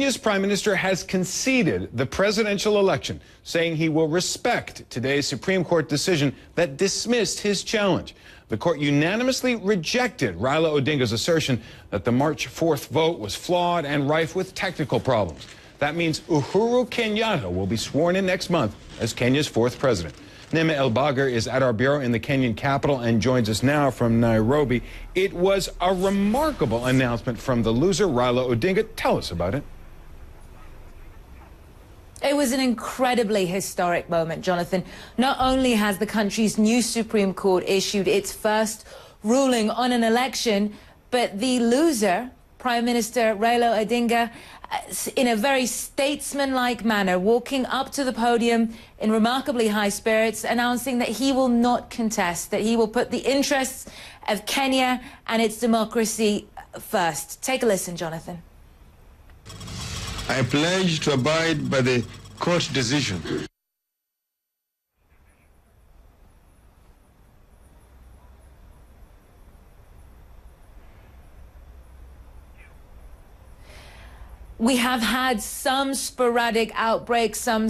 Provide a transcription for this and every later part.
Kenya's prime minister has conceded the presidential election, saying he will respect today's Supreme Court decision that dismissed his challenge. The court unanimously rejected Ralia Odinga's assertion that the March 4th vote was flawed and rife with technical problems. That means Uhuru Kenyatta will be sworn in next month as Kenya's fourth president. Nima Elbagir is at our bureau in the Kenyan capital and joins us now from Nairobi. It was a remarkable announcement from the loser, Ralia Odinga. Tell us about it. It was an incredibly historic moment, Jonathan. Not only has the country's new Supreme Court issued its first ruling on an election, but the loser, Prime Minister Raila Odinga, in a very statesman-like manner, walking up to the podium in remarkably high spirits, announcing that he will not contest, that he will put the interests of Kenya and its democracy first. Take a listen, Jonathan. I pledge to abide by the court decision. We have had some sporadic outbreaks, some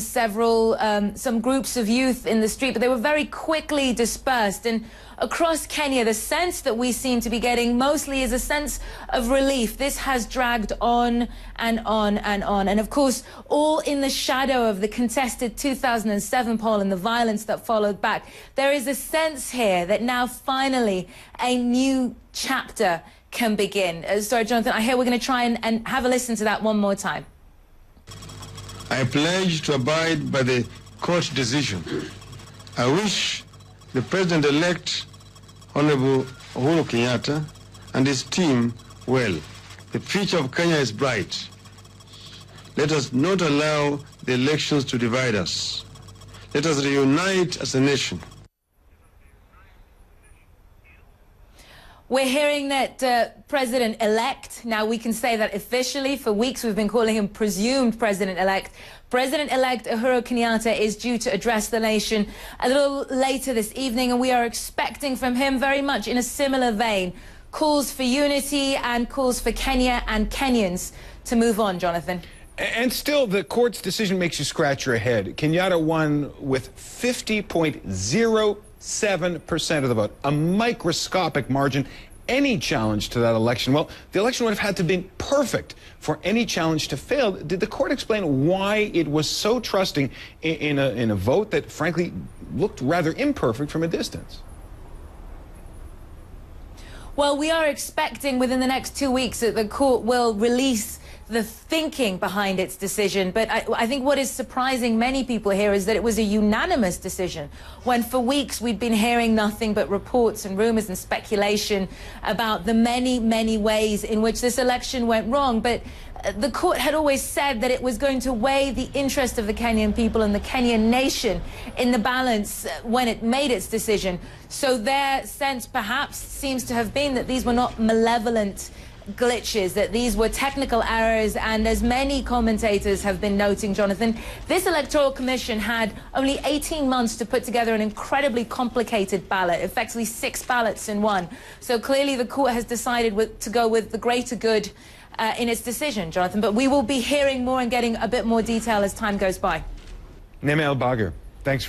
groups of youth in the street, but they were very quickly dispersed. And across Kenya, the sense that we seem to be getting mostly is a sense of relief. This has dragged on and on and on. And of course, all in the shadow of the contested 2007 poll and the violence that followed back. There is a sense here that now finally a new chapter can begin. Sorry, Jonathan, I hear we're going to try and have a listen to that one more time. I pledge to abide by the court decision. I wish the President-elect, Honorable Uhuru Kenyatta, and his team well. The future of Kenya is bright. Let us not allow the elections to divide us. Let us reunite as a nation. We're hearing that President-elect, now we can say that officially, for weeks we've been calling him presumed President-elect. President-elect Uhuru Kenyatta is due to address the nation a little later this evening, and we are expecting from him very much in a similar vein, calls for unity and calls for Kenya and Kenyans to move on, Jonathan. And still, the court's decision makes you scratch your head. Kenyatta won with 50.07% of the vote, a microscopic margin. Any challenge to that election, well, the election would have had to be perfect for any challenge to fail. Did the court explain why it was so trusting in a vote that, frankly, looked rather imperfect from a distance? Well, we are expecting within the next 2 weeks that the court will release the thinking behind its decision. But I think what is surprising many people here is that it was a unanimous decision, when for weeks we'd been hearing nothing but reports and rumors and speculation about the many, many ways in which this election went wrong. But the court had always said that it was going to weigh the interest of the Kenyan people and the Kenyan nation in the balance when it made its decision. So their sense perhaps seems to have been that these were not malevolent glitches, that these were technical errors. And as many commentators have been noting, Jonathan, this electoral commission had only 18 months to put together an incredibly complicated ballot, effectively 6 ballots in one. So clearly the court has decided to go with the greater good in its decision, Jonathan. But we will be hearing more and getting a bit more detail as time goes by. Nima Elbagir, thanks for